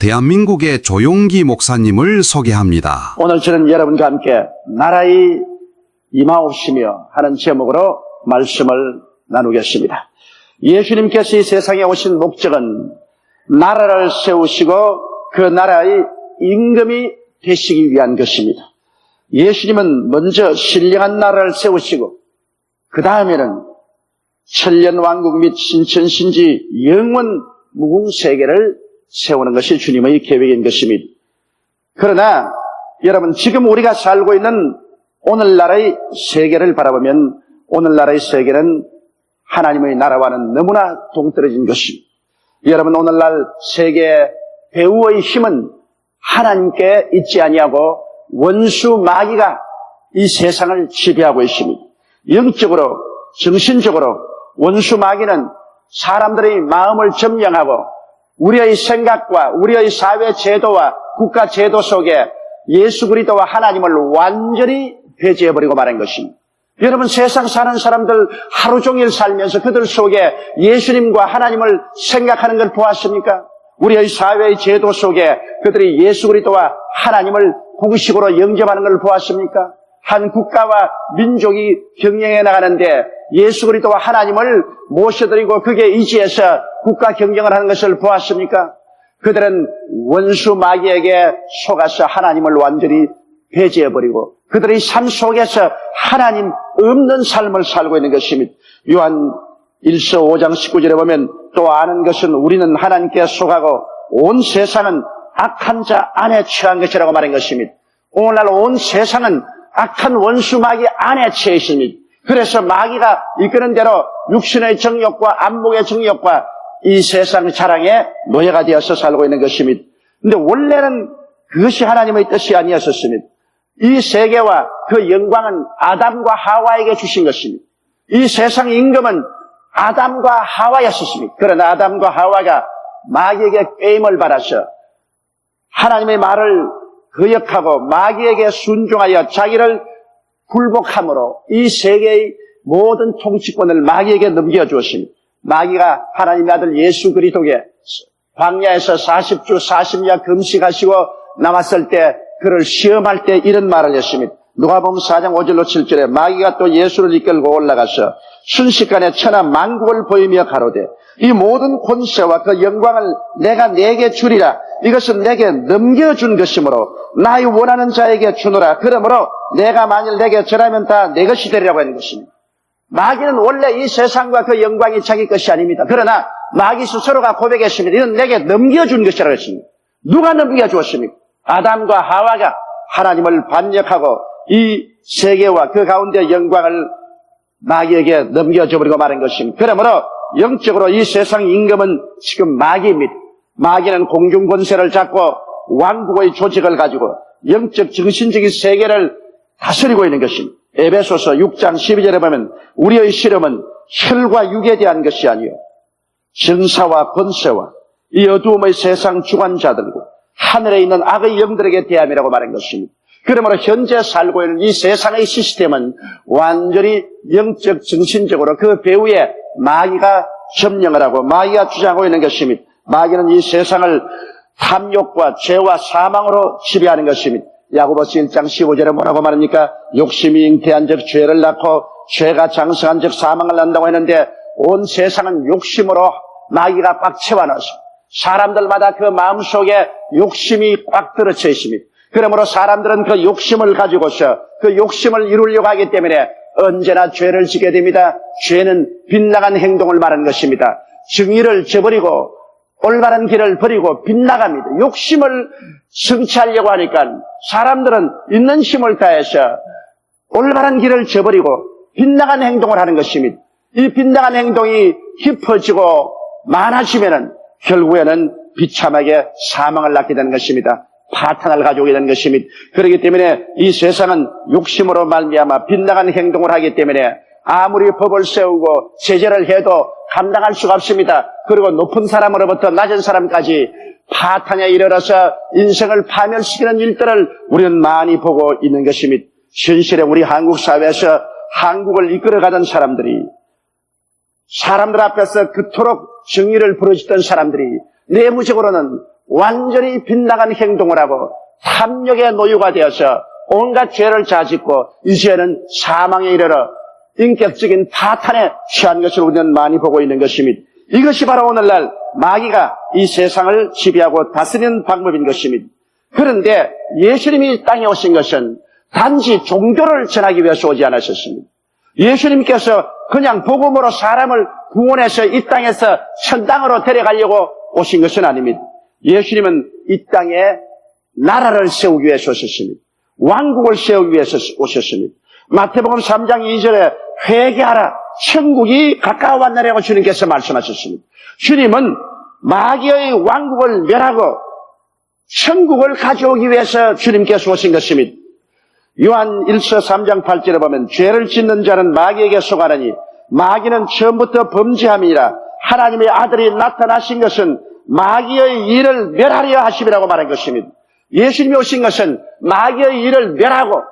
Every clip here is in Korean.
대한민국의 조용기 목사님을 소개합니다. 오늘 저는 여러분과 함께 나라의 임하옵시며 하는 제목으로 말씀을 나누겠습니다. 예수님께서 이 세상에 오신 목적은 나라를 세우시고 그 나라의 임금이 되시기 위한 것입니다. 예수님은 먼저 신령한 나라를 세우시고 그 다음에는 천년왕국 및 신천신지 영원 무궁세계를 세우는 것이 주님의 계획인 것입니다. 그러나 여러분, 지금 우리가 살고 있는 오늘날의 세계를 바라보면 오늘날의 세계는 하나님의 나라와는 너무나 동떨어진 것입니다. 여러분, 오늘날 세계 배후의 힘은 하나님께 있지 아니하고 원수 마귀가 이 세상을 지배하고 있습니다. 영적으로, 정신적으로 원수 마귀는 사람들의 마음을 점령하고 우리의 생각과 우리의 사회 제도와 국가 제도 속에 예수 그리스도와 하나님을 완전히 배제해버리고 말한 것입니다. 여러분, 세상 사는 사람들 하루 종일 살면서 그들 속에 예수님과 하나님을 생각하는 걸 보았습니까? 우리의 사회의 제도 속에 그들이 예수 그리스도와 하나님을 공식으로 영접하는 걸 보았습니까? 한 국가와 민족이 경영해 나가는데 예수 그리스도와 하나님을 모셔드리고 그게 의지해서 국가 경영을 하는 것을 보았습니까? 그들은 원수 마귀에게 속아서 하나님을 완전히 배제해버리고 그들의 삶 속에서 하나님 없는 삶을 살고 있는 것입니다. 요한 1서 5장 19절에 보면 또 아는 것은 우리는 하나님께 속하고 온 세상은 악한 자 안에 처한 것이라고 말한 것입니다. 오늘날 온 세상은 악한 원수 마귀 안에 처해 있습니다. 그래서 마귀가 이끄는 대로 육신의 정욕과 안목의 정욕과 이 세상 자랑에 노예가 되어서 살고 있는 것입니다. 그런데 원래는 그것이 하나님의 뜻이 아니었습니다. 이 세계와 그 영광은 아담과 하와에게 주신 것입니다. 이 세상 임금은 아담과 하와였습니다. 그러나 아담과 하와가 마귀에게 꾀임을 받아서 하나님의 말을 거역하고 마귀에게 순종하여 자기를 굴복함으로 이 세계의 모든 통치권을 마귀에게 넘겨주었습니다. 마귀가 하나님의 아들 예수 그리스도에게 광야에서 40주 40야 금식하시고 나왔을 때 그를 시험할 때 이런 말을 했습니다. 누가복음 4장 5절로 7절에 마귀가 또 예수를 이끌고 올라가서 순식간에 천하 만국을 보이며 가로되 이 모든 권세와 그 영광을 내가 네게 주리라. 이것은 내게 넘겨준 것이므로 나의 원하는 자에게 주노라. 그러므로 내가 만일 내게 절하면 다 내 것이 되리라고 하는 것입니다. 마귀는 원래 이 세상과 그 영광이 자기 것이 아닙니다. 그러나 마귀 스스로가 고백했습니다. 이건 내게 넘겨준 것이라고 했습니다. 누가 넘겨주었습니까? 아담과 하와가 하나님을 반역하고 이 세계와 그 가운데 영광을 마귀에게 넘겨줘버리고 말한 것입니다. 그러므로 영적으로 이 세상 임금은 지금 마귀입니다. 마귀는 공중 권세를 잡고 왕국의 조직을 가지고 영적 정신적인 세계를 다스리고 있는 것입니다. 에베소서 6장 12절에 보면 우리의 실험은 혈과 육에 대한 것이 아니요 정사와 권세와 이 어두움의 세상 주관자들과 하늘에 있는 악의 영들에게 대함이라고 말한 것입니다. 그러므로 현재 살고 있는 이 세상의 시스템은 완전히 영적 정신적으로 그 배후에 마귀가 점령을 하고 마귀가 주장하고 있는 것입니다. 마귀는 이 세상을 탐욕과 죄와 사망으로 지배하는 것입니다. 야고보서 1장 15절에 뭐라고 말합니까? 욕심이 잉태한 즉 죄를 낳고 죄가 장성한 즉 사망을 낳는다고 했는데 온 세상은 욕심으로 마귀가 꽉 채워놨습니다. 사람들마다 그 마음속에 욕심이 꽉 들어쳐 있습니다. 그러므로 사람들은 그 욕심을 가지고서 그 욕심을 이루려고 하기 때문에 언제나 죄를 지게 됩니다. 죄는 빗나간 행동을 말하는 것입니다. 정의를 저버리고 올바른 길을 버리고 빗나갑니다. 욕심을 성취하려고 하니까 사람들은 있는 힘을 다해서 올바른 길을 저버리고 빗나간 행동을 하는 것입니다. 이 빗나간 행동이 깊어지고 많아지면은 결국에는 비참하게 사망을 낳게 되는 것입니다. 파탄을 가져오게 되는 것입니다. 그렇기 때문에 이 세상은 욕심으로 말미암아 빗나간 행동을 하기 때문에 아무리 법을 세우고 제재를 해도 감당할 수가 없습니다. 그리고 높은 사람으로부터 낮은 사람까지 파탄에 이르러서 인생을 파멸시키는 일들을 우리는 많이 보고 있는 것입니다. 현실에 우리 한국 사회에서 한국을 이끌어가던 사람들이 사람들 앞에서 그토록 정의를 부르짖던 사람들이 내부적으로는 완전히 빗나간 행동을 하고 탐욕의 노유가 되어서 온갖 죄를 자짓고 이제는 사망에 이르러 인격적인 파탄에 취한 것을 우리는 많이 보고 있는 것입니다. 이것이 바로 오늘날 마귀가 이 세상을 지배하고 다스리는 방법인 것입니다. 그런데 예수님이 땅에 오신 것은 단지 종교를 전하기 위해서 오지 않으셨습니다. 예수님께서 그냥 복음으로 사람을 구원해서 이 땅에서 천당으로 데려가려고 오신 것은 아닙니다. 예수님은 이 땅에 나라를 세우기 위해서 오셨습니다. 왕국을 세우기 위해서 오셨습니다. 마태복음 3장 2절에 회개하라, 천국이 가까워왔느라고 주님께서 말씀하셨습니다. 주님은 마귀의 왕국을 멸하고 천국을 가져오기 위해서 주님께서 오신 것입니다. 요한 1서 3장 8절에 보면 죄를 짓는 자는 마귀에게 속하느니 마귀는 처음부터 범죄함이라 하나님의 아들이 나타나신 것은 마귀의 일을 멸하려 하심이라고 말한 것입니다. 예수님이 오신 것은 마귀의 일을 멸하고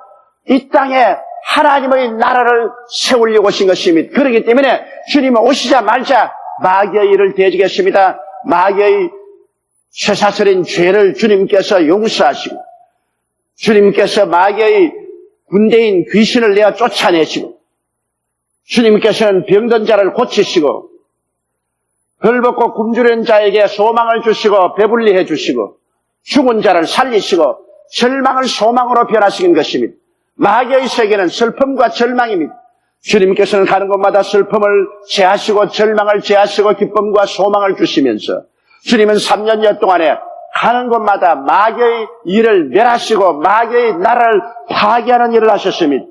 이 땅에 하나님의 나라를 세우려고 오신 것입니다. 그렇기 때문에 주님은 오시자마자 마귀의 일을 대지겠습니다. 마귀의 쇠사슬인 죄를 주님께서 용서하시고 주님께서 마귀의 군대인 귀신을 내어 쫓아내시고 주님께서는 병든 자를 고치시고 벌벗고 굶주린 자에게 소망을 주시고 배불리 해주시고 죽은 자를 살리시고 절망을 소망으로 변화시킨 것입니다. 마귀의 세계는 슬픔과 절망입니다. 주님께서는 가는 곳마다 슬픔을 제하시고 절망을 제하시고 기쁨과 소망을 주시면서 주님은 3년여 동안에 가는 곳마다 마귀의 일을 멸하시고 마귀의 나라를 파괴하는 일을 하셨습니다.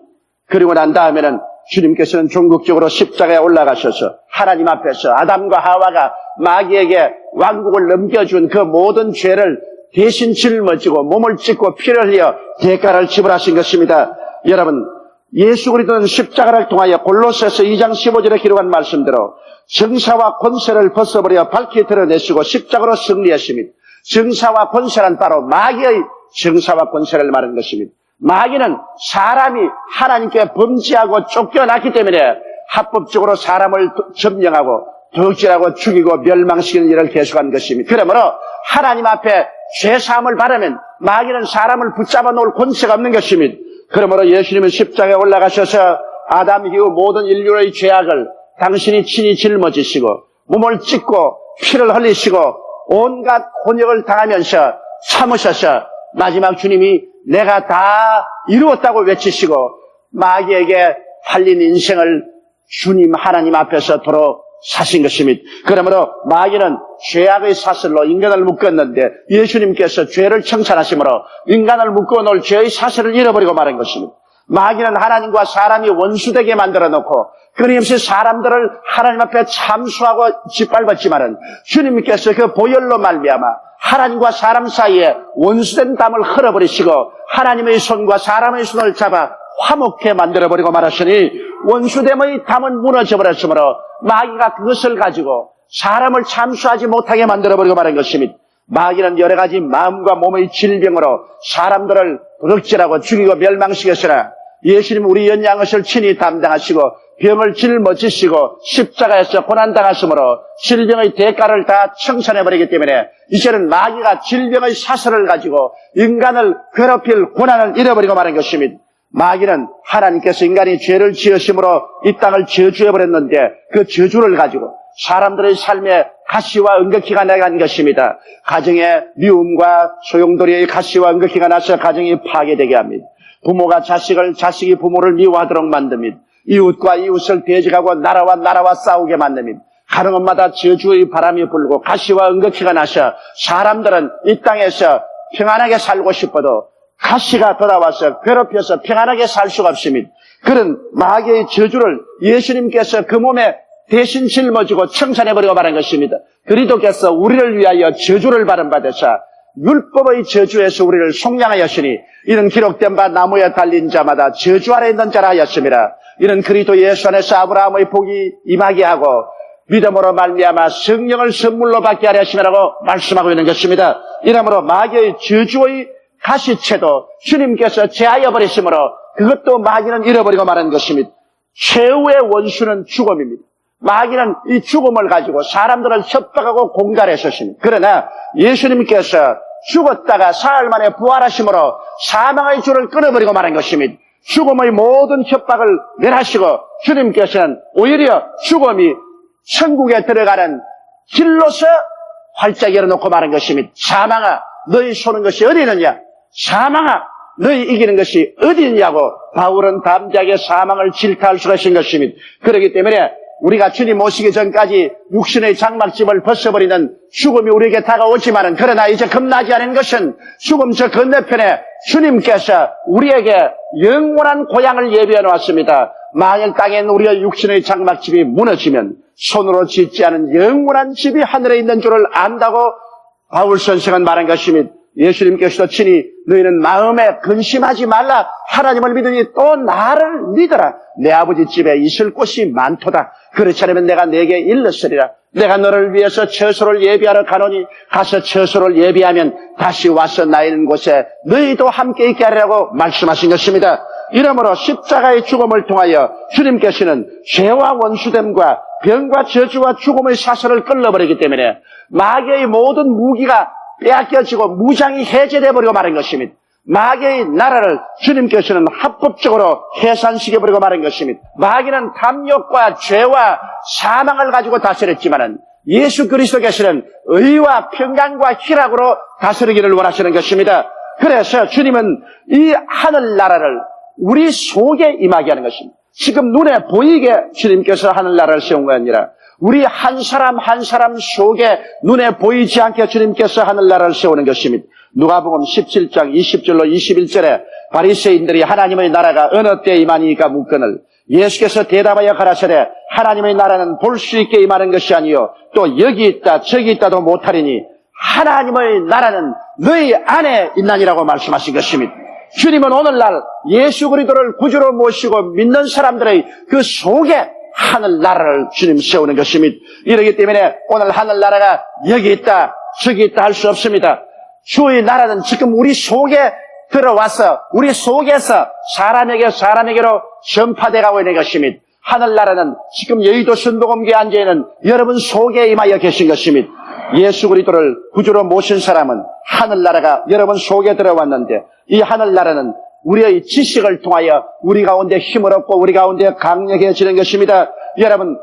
그리고 난 다음에는 주님께서는 종국적으로 십자가에 올라가셔서 하나님 앞에서 아담과 하와가 마귀에게 왕국을 넘겨준 그 모든 죄를 대신 짊어지고 몸을 찢고 피를 흘려 대가를 지불하신 것입니다. 여러분, 예수 그리스도는 십자가를 통하여 골로새서 2장 15절에 기록한 말씀대로 정사와 권세를 벗어버려 밝히 드러내시고 십자가로 승리하십니다. 정사와 권세란 바로 마귀의 정사와 권세를 말하는 것입니다. 마귀는 사람이 하나님께 범죄하고 쫓겨났기 때문에 합법적으로 사람을 점령하고 덕질하고 죽이고 멸망시키는 일을 계속한 것입니다. 그러므로 하나님 앞에 죄사함을 바라면 마귀는 사람을 붙잡아 놓을 권세가 없는 것입니다. 그러므로 예수님은 십자가에 올라가셔서 아담 이후 모든 인류의 죄악을 당신이 친히 짊어지시고 몸을 찢고 피를 흘리시고 온갖 곤욕을 당하면서 참으셔서 마지막 주님이 내가 다 이루었다고 외치시고 마귀에게 팔린 인생을 주님 하나님 앞에서 도로 사신 것입니다. 그러므로 마귀는 죄악의 사슬로 인간을 묶었는데 예수님께서 죄를 청산하심으로 인간을 묶어놓을 죄의 사슬을 잃어버리고 말한 것입니다. 마귀는 하나님과 사람이 원수되게 만들어 놓고 끊임없이 사람들을 하나님 앞에 참수하고 짓밟았지만은 주님께서 그 보혈로 말미암아 하나님과 사람 사이에 원수된 담을 흘어버리시고 하나님의 손과 사람의 손을 잡아 화목해 만들어버리고 말하시니 원수됨의 담은 무너져버렸으므로 마귀가 그것을 가지고 사람을 참수하지 못하게 만들어버리고 말한 것입니다. 마귀는 여러 가지 마음과 몸의 질병으로 사람들을 도둑질하고 죽이고 멸망시켰으나 예수님 우리 연양것을 친히 담당하시고 병을 짊어지시고 십자가에서 고난당하심으로 질병의 대가를 다 청산해버리기 때문에 이제는 마귀가 질병의 사슬을 가지고 인간을 괴롭힐 고난을 잃어버리고 말한 것입니다. 마귀는 하나님께서 인간이 죄를 지으심으로 이 땅을 저주해버렸는데 그 저주를 가지고 사람들의 삶에 가시와 은극기가 나간 것입니다. 가정에 미움과 소용돌이의 가시와 은극기가 나서 가정이 파괴되게 합니다. 부모가 자식을, 자식이 부모를 미워하도록 만듭니다. 이웃과 이웃을 대적하고 나라와 싸우게 만듭니다. 가는 곳마다 저주의 바람이 불고 가시와 은극기가 나서 사람들은 이 땅에서 평안하게 살고 싶어도 가시가 돌아와서 괴롭혀서 평안하게 살 수가 없습니다. 그런 마귀의 저주를 예수님께서 그 몸에 대신 짊어지고 청산해버리고 말한 것입니다. 그리스도께서 우리를 위하여 저주를 받은 받으사 율법의 저주에서 우리를 속량하였으니 이는 기록된 바 나무에 달린 자마다 저주 아래 있는 자라 하였습니다. 이는 그리스도 예수 안에서 아브라함의 복이 임하게 하고 믿음으로 말미암아 성령을 선물로 받게 하려 하심이라고 말씀하고 있는 것입니다. 이러므로 마귀의 저주의 가시채도 주님께서 제하여 버리심으로 그것도 마귀는 잃어버리고 말한 것입니다. 최후의 원수는 죽음입니다. 마귀는 이 죽음을 가지고 사람들을 협박하고 공갈했었습니다. 그러나 예수님께서 죽었다가 사흘 만에 부활하심으로 사망의 줄을 끊어버리고 말한 것입니다. 죽음의 모든 협박을 멸하시고 주님께서는 오히려 죽음이 천국에 들어가는 길로서 활짝 열어놓고 말한 것입니다. 사망아, 너희 쏘는 것이 어디 있느냐? 사망아, 너희 이기는 것이 어디 있냐고 바울은 담대하게 사망을 질타할 수가 있는 것입니다. 그렇기 때문에 우리가 주님 오시기 전까지 육신의 장막집을 벗어버리는 죽음이 우리에게 다가오지만은, 그러나 이제 겁나지 않은 것은 죽음 저 건너편에 주님께서 우리에게 영원한 고향을 예비해 놓았습니다. 만일 땅에 우리의 육신의 장막집이 무너지면 손으로 짓지 않은 영원한 집이 하늘에 있는 줄을 안다고 바울 선생은 말한 것입니다. 예수님께서도 친히 너희는 마음에 근심하지 말라. 하나님을 믿으니 또 나를 믿어라. 내 아버지 집에 있을 곳이 많도다. 그렇지 않으면 내가 네게 일렀으리라. 내가 너를 위해서 처소를 예비하러 가노니 가서 처소를 예비하면 다시 와서 나 있는 곳에 너희도 함께 있게 하리라고 말씀하신 것입니다. 이러므로 십자가의 죽음을 통하여 주님께서는 죄와 원수됨과 병과 저주와 죽음의 사슬을 끌어버리기 때문에 마귀의 모든 무기가 빼앗겨지고 무장이 해제되어 버리고 말한 것입니다. 마귀의 나라를 주님께서는 합법적으로 해산시켜버리고 말한 것입니다. 마귀는 탐욕과 죄와 사망을 가지고 다스렸지만은 예수 그리스도께서는 의와 평강과 희락으로 다스리기를 원하시는 것입니다. 그래서 주님은 이 하늘나라를 우리 속에 임하게 하는 것입니다. 지금 눈에 보이게 주님께서 하늘나라를 세운 것이 아니라 우리 한 사람 한 사람 속에 눈에 보이지 않게 주님께서 하늘나라를 세우는 것입니다. 누가복음 17장 20절로 21절에 바리새인들이 하나님의 나라가 어느 때에 임하니까 묻거늘 예수께서 대답하여 가라사대 하나님의 나라는 볼 수 있게 임하는 것이 아니요 또 여기 있다 저기 있다도 못하리니 하나님의 나라는 너희 안에 있나니라고 말씀하신 것입니다. 주님은 오늘날 예수 그리스도를 구주로 모시고 믿는 사람들의 그 속에 하늘나라를 주님 세우는 것입니다. 이러기 때문에 오늘 하늘나라가 여기 있다 저기 있다 할 수 없습니다. 주의 나라는 지금 우리 속에 들어와서 우리 속에서 사람에게로 전파되어 가고 있는 것입니다. 하늘나라는 지금 여의도 순복음교에 앉아있는 여러분 속에 임하여 계신 것입니다. 예수 그리스도를 구주로 모신 사람은 하늘나라가 여러분 속에 들어왔는데 이 하늘나라는 우리의 지식을 통하여 우리 가운데 힘을 얻고 우리 가운데 강력해지는 것입니다. 여러분,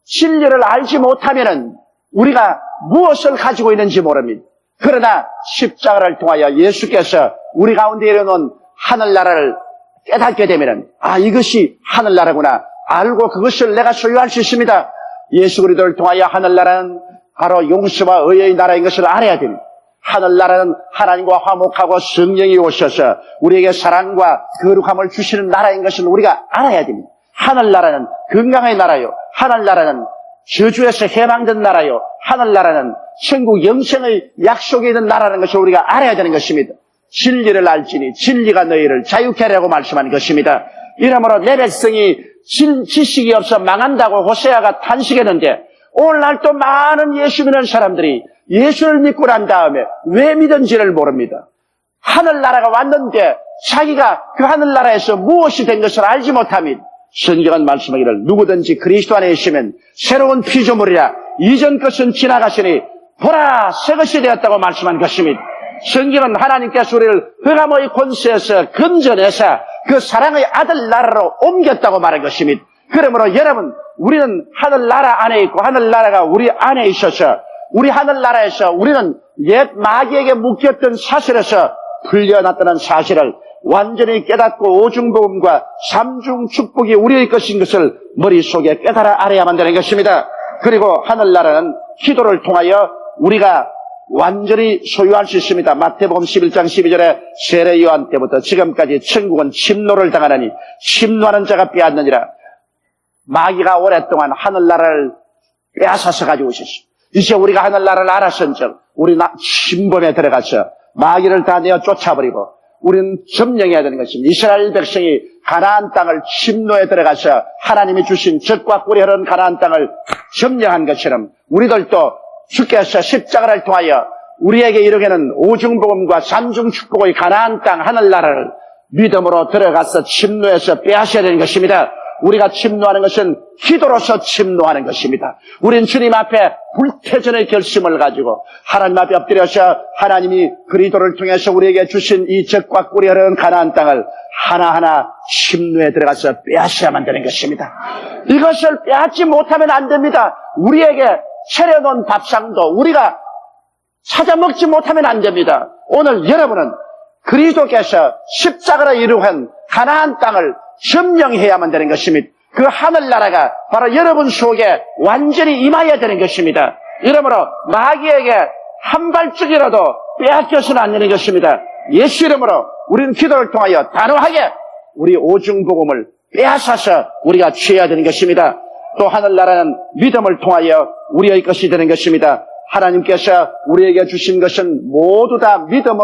진리를 알지 못하면은 우리가 무엇을 가지고 있는지 모릅니다. 그러나 십자가를 통하여 예수께서 우리 가운데 이르는 하늘나라를 깨닫게 되면은 이것이 하늘나라구나 알고 그것을 내가 소유할 수 있습니다. 예수 그리스도를 통하여 하늘나라는 바로 용서와 의의 나라인 것을 알아야 됩니다. 하늘나라는 하나님과 화목하고 성령이 오셔서 우리에게 사랑과 거룩함을 주시는 나라인 것을 우리가 알아야 됩니다. 하늘나라는 건강의 나라요. 하늘나라는 저주에서 해방된 나라요. 하늘나라는 천국 영생의 약속에 있는 나라는 것을 우리가 알아야 되는 것입니다. 진리를 알지니 진리가 너희를 자유케 하려고 말씀하는 것입니다. 이러므로 내 백성이 지식이 없어 망한다고 호세아가 탄식했는데 오늘날 또 많은 예수 믿는 사람들이 예수를 믿고 난 다음에 왜 믿은지를 모릅니다. 하늘나라가 왔는데 자기가 그 하늘나라에서 무엇이 된 것을 알지 못합니다. 성경은 말씀하기를 누구든지 그리스도 안에 있으면 새로운 피조물이라 이전 것은 지나가시니 보라 새 것이 되었다고 말씀한 것입니다. 성경은 하나님께서 우리를 흑암의 권세에서 건져내서 그 사랑의 아들 나라로 옮겼다고 말한 것입니다. 그러므로 여러분 우리는 하늘나라 안에 있고 하늘나라가 우리 안에 있어서 우리 하늘나라에서 우리는 옛 마귀에게 묶였던 사슬에서 풀려났다는 사실을 완전히 깨닫고 오중복음과 삼중 축복이 우리의 것인 것을 머릿속에 깨달아 알아야만 되는 것입니다. 그리고 하늘나라는 기도를 통하여 우리가 완전히 소유할 수 있습니다. 마태복음 11장 12절에 세례 요한 때부터 지금까지 천국은 침노를 당하느니 침노하는 자가 빼앗느니라. 마귀가 오랫동안 하늘나라를 빼앗아서 가지고 있었습니다. 이제 우리가 하늘나라를 알았은즉 우리 침범에 들어가서 마귀를 다 내어 쫓아버리고 우리는 점령해야 되는 것입니다. 이스라엘 백성이 가나안 땅을 침노에 들어가서 하나님이 주신 젖과 꿀이 흐르는 가나안 땅을 점령한 것처럼 우리들도 주께서 십자가를 통하여 우리에게 이르게는 오중복음과 삼중축복의 가나안 땅 하늘나라를 믿음으로 들어가서 침노에서 빼앗아야 되는 것입니다. 우리가 침노하는 것은 기도로서 침노하는 것입니다. 우린 주님 앞에 불태전의 결심을 가지고 하나님 앞에 엎드려서 하나님이 그리스도를 통해서 우리에게 주신 이 젖과 꿀이 흐르는 가나안 땅을 하나하나 침노에 들어가서 빼앗아야만 되는 것입니다. 이것을 빼앗지 못하면 안 됩니다. 우리에게 차려놓은 밥상도 우리가 찾아 먹지 못하면 안 됩니다. 오늘 여러분은 그리스도께서 십자가로 이루한 가나안 땅을 점령해야만 되는 것입니다. 그 하늘나라가 바로 여러분 속에 완전히 임하여야 되는 것입니다. 이러므로 마귀에게 한 발짝이라도 빼앗겨서는 안 되는 것입니다. 예수 이름으로 우리는 기도를 통하여 단호하게 우리 오중복음을 빼앗아서 우리가 취해야 되는 것입니다. 또 하늘나라는 믿음을 통하여 우리의 것이 되는 것입니다. 하나님께서 우리에게 주신 것은 모두 다 믿음을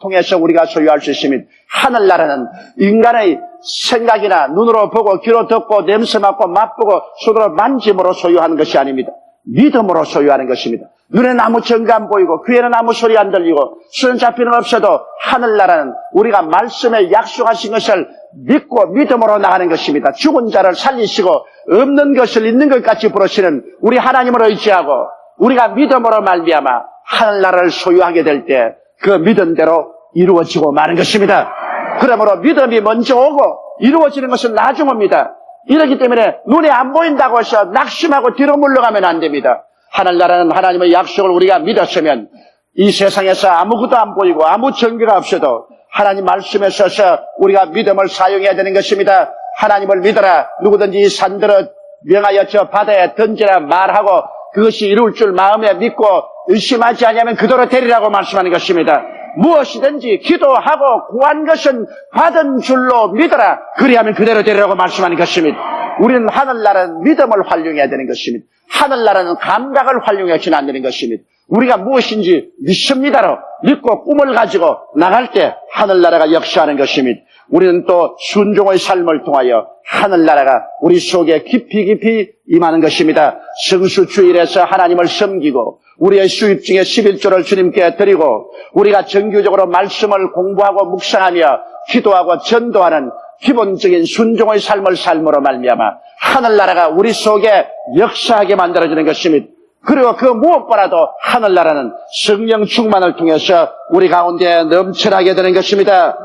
통해서 우리가 소유할 수 있습니다. 하늘나라는 인간의 생각이나 눈으로 보고 귀로 듣고 냄새 맡고 맛보고 손으로 만짐으로 소유하는 것이 아닙니다. 믿음으로 소유하는 것입니다. 눈에는 아무 증거 안 보이고 귀에는 아무 소리 안 들리고 수는 잡히는 없어도 하늘나라는 우리가 말씀에 약속하신 것을 믿고 믿음으로 나가는 것입니다. 죽은 자를 살리시고 없는 것을 있는 것 같이 부르시는 우리 하나님을 의지하고 우리가 믿음으로 말미암아 하늘나라를 소유하게 될 때 그 믿음대로 이루어지고 마는 것입니다. 그러므로 믿음이 먼저 오고 이루어지는 것은 나중 옵니다. 이렇기 때문에 눈에 안 보인다고 해서 낙심하고 뒤로 물러가면 안 됩니다. 하늘나라는 하나님의 약속을 우리가 믿었으면 이 세상에서 아무것도 안 보이고 아무 증거가 없어도 하나님 말씀에 서서 우리가 믿음을 사용해야 되는 것입니다. 하나님을 믿어라. 누구든지 이 산들을 명하여 저 바다에 던지라 말하고 그것이 이룰 줄 마음에 믿고 의심하지 않으면 그대로 되리라고 말씀하는 것입니다. 무엇이든지 기도하고 구한 것은 받은 줄로 믿어라. 그리하면 그대로 되리라고 말씀하는 것입니다. 우리는 하늘나라는 믿음을 활용해야 되는 것입니다. 하늘나라는 감각을 활용해서는 안 되는 것입니다. 우리가 무엇인지 믿습니다로 믿고 꿈을 가지고 나갈 때 하늘나라가 역사하는 것입니다. 우리는 또 순종의 삶을 통하여 하늘나라가 우리 속에 깊이 임하는 것입니다. 성수주일에서 하나님을 섬기고 우리의 수입 중에 11조를 주님께 드리고 우리가 정규적으로 말씀을 공부하고 묵상하며 기도하고 전도하는 기본적인 순종의 삶을 삶으로 말미암아 하늘나라가 우리 속에 역사하게 만들어지는 것입니다. 그리고 그 무엇보다도 하늘나라는 성령 충만을 통해서 우리 가운데 넘쳐나게 되는 것입니다.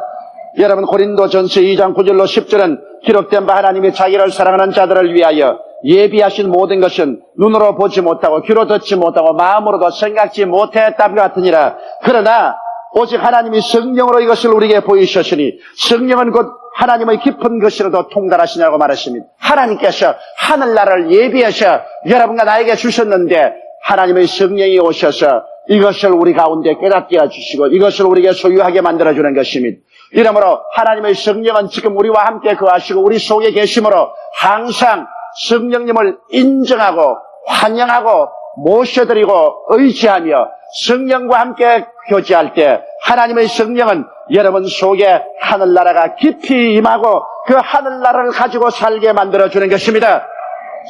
여러분 고린도전서 2장 9절로 10절은 기록된 바 하나님이 자기를 사랑하는 자들을 위하여 예비하신 모든 것은 눈으로 보지 못하고 귀로 듣지 못하고 마음으로도 생각지 못했다는 것 같으니라. 그러나 오직 하나님이 성령으로 이것을 우리에게 보이셨으니 성령은 곧 하나님의 깊은 것이라도 통달하시냐고 말했습니다. 하나님께서 하늘나라를 예비해서 여러분과 나에게 주셨는데 하나님의 성령이 오셔서 이것을 우리 가운데 깨닫게 해주시고 이것을 우리에게 소유하게 만들어주는 것입니다. 이러므로 하나님의 성령은 지금 우리와 함께 거하시고 우리 속에 계심으로 항상 성령님을 인정하고 환영하고 모셔드리고 의지하며 성령과 함께 교제할 때 하나님의 성령은 여러분 속에 하늘나라가 깊이 임하고 그 하늘나라를 가지고 살게 만들어주는 것입니다.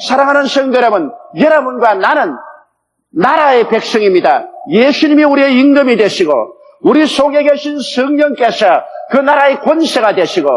사랑하는 성도 여러분, 여러분과 나는 나라의 백성입니다. 예수님이 우리의 임금이 되시고 우리 속에 계신 성령께서 그 나라의 권세가 되시고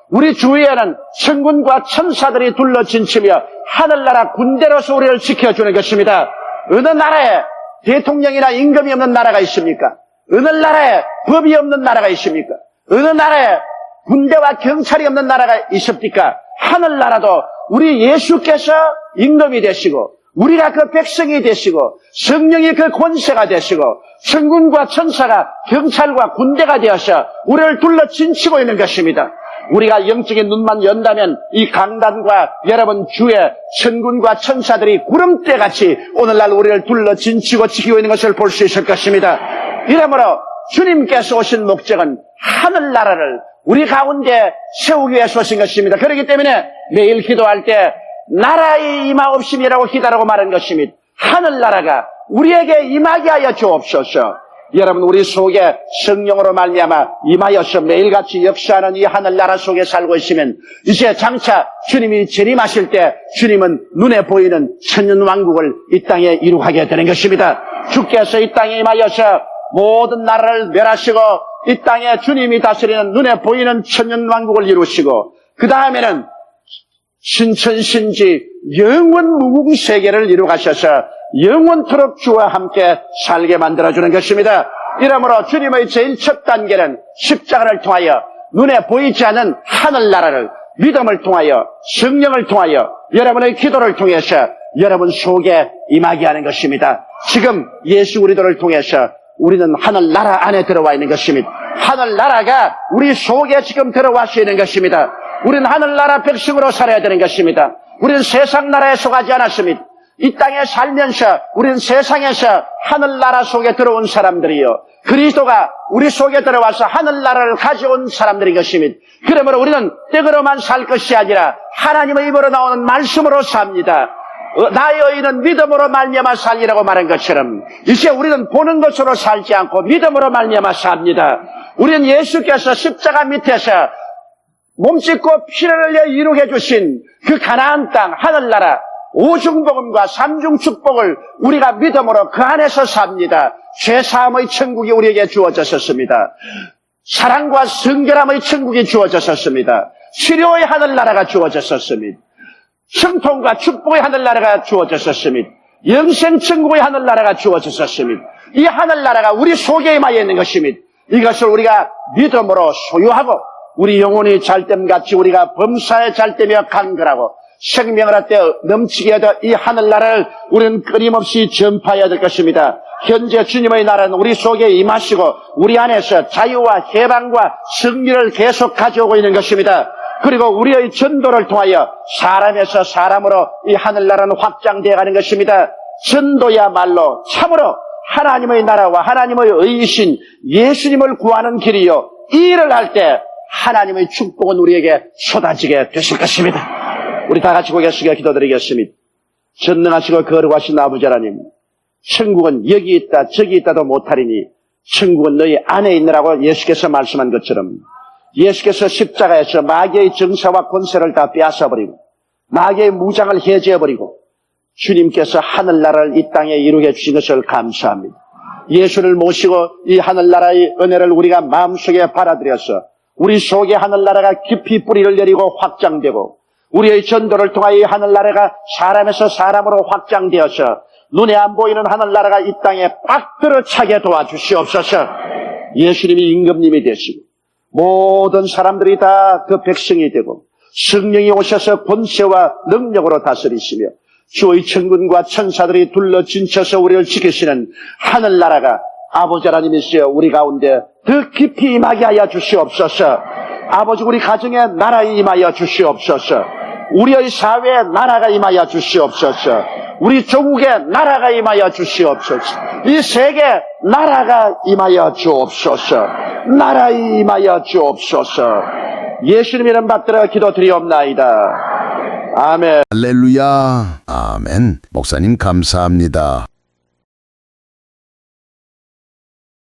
우리 주위에는 천군과 천사들이 둘러진치며 하늘나라 군대로서 우리를 지켜주는 것입니다. 어느 나라에 대통령이나 임금이 없는 나라가 있습니까? 어느 나라에 법이 없는 나라가 있습니까? 어느 나라에 군대와 경찰이 없는 나라가 있습니까? 하늘나라도 우리 예수께서 임금이 되시고 우리가 그 백성이 되시고 성령이 그 권세가 되시고 천군과 천사가 경찰과 군대가 되어서 우리를 둘러 진치고 있는 것입니다. 우리가 영적인 눈만 연다면 이 강단과 여러분 주의 천군과 천사들이 구름대같이 오늘날 우리를 둘러 진치고 지키고 있는 것을 볼 수 있을 것입니다. 이러므로 주님께서 오신 목적은 하늘나라를 우리 가운데 세우기 위해서 오신 것입니다. 그렇기 때문에 매일 기도할 때 나라의 임하옵심이라고 기다라고 말한 것입니다. 하늘나라가 우리에게 임하게 하여 주옵소서. 여러분 우리 속에 성령으로 말미암아 임하여서 매일같이 역사하는 이 하늘나라 속에 살고 있으면 이제 장차 주님이 재림하실 때 주님은 눈에 보이는 천년왕국을 이 땅에 이루게 되는 것입니다. 주께서 이 땅에 임하여서 모든 나라를 멸하시고 이 땅에 주님이 다스리는 눈에 보이는 천년왕국을 이루시고 그 다음에는 신천신지 영원 무궁 세계를 이루 가셔서 영원토록 주와 함께 살게 만들어주는 것입니다. 이러므로 주님의 제일 첫 단계는 십자가를 통하여 눈에 보이지 않는 하늘나라를 믿음을 통하여 성령을 통하여 여러분의 기도를 통해서 여러분 속에 임하게 하는 것입니다. 지금 예수 그리스도를 통해서 우리는 하늘나라 안에 들어와 있는 것입니다. 하늘나라가 우리 속에 지금 들어와서 있는 것입니다. 우리는 하늘나라 백성으로 살아야 되는 것입니다. 우리는 세상 나라에 속하지 않았습니다. 이 땅에 살면서 우리는 세상에서 하늘나라 속에 들어온 사람들이요. 그리스도가 우리 속에 들어와서 하늘나라를 가져온 사람들인 것입니다. 그러므로 우리는 떡으로만 살 것이 아니라 하나님의 입으로 나오는 말씀으로 삽니다. 나의 의인은 믿음으로 말미암아 살리라고 말한 것처럼 이제 우리는 보는 것으로 살지 않고 믿음으로 말미암아 삽니다. 우리는 예수께서 십자가 밑에서 몸짓고 피를 흘려 이루게 주신 그 가나안 땅 하늘나라 오중복음과 삼중축복을 우리가 믿음으로 그 안에서 삽니다. 죄사함의 천국이 우리에게 주어졌었습니다. 사랑과 성결함의 천국이 주어졌었습니다. 치료의 하늘나라가 주어졌었습니다. 형통과 축복의 하늘나라가 주어졌었습니다. 영생천국의 하늘나라가 주어졌었습니다. 이 하늘나라가 우리 속에 임하여 있는 것입니다. 이것을 우리가 믿음으로 소유하고 우리 영혼이 잘됨같이 우리가 범사에 잘되며 간결하고 생명을 얻되 넘치게 하여 이 하늘나라를 우리는 끊임없이 전파해야 될 것입니다. 현재 주님의 나라는 우리 속에 임하시고 우리 안에서 자유와 해방과 승리를 계속 가져오고 있는 것입니다. 그리고 우리의 전도를 통하여 사람에서 사람으로 이 하늘나라는 확장되어 가는 것입니다. 전도야말로 참으로 하나님의 나라와 하나님의 의이신 예수님을 구하는 길이요. 이 일을 할 때 하나님의 축복은 우리에게 쏟아지게 되실 것입니다. 우리 다 같이 고개 숙여 기도드리겠습니다. 전능하시고 거룩하신 아버지 하나님, 천국은 여기 있다 저기 있다도 못하리니 천국은 너희 안에 있느라고 예수께서 말씀한 것처럼 예수께서 십자가에서 마귀의 정사와 권세를 다 빼앗아버리고 마귀의 무장을 해제해버리고 주님께서 하늘나라를 이 땅에 이루게 주신 것을 감사합니다. 예수를 모시고 이 하늘나라의 은혜를 우리가 마음속에 받아들여서 우리 속에 하늘나라가 깊이 뿌리를 내리고 확장되고 우리의 전도를 통하여 이 하늘나라가 사람에서 사람으로 확장되어서 눈에 안 보이는 하늘나라가 이 땅에 빡 들어차게 도와주시옵소서. 예수님이 임금님이 되시고 모든 사람들이 다 그 백성이 되고 성령이 오셔서 권세와 능력으로 다스리시며 주의 천군과 천사들이 둘러 진쳐서 우리를 지키시는 하늘나라가 아버지 하나님이시여 우리 가운데 더 깊이 임하게 하여 주시옵소서. 아버지 우리 가정에 나라에 임하여 주시옵소서. 우리의 사회에 나라가 임하여 주시옵소서. 우리 조국에 나라가 임하여 주시옵소서. 이 세계 나라가 임하여 주옵소서. 나라에 임하여 주옵소서. 예수님 이름 받들어 기도드리옵나이다. 아멘. 할렐루야. 아멘. 목사님 감사합니다.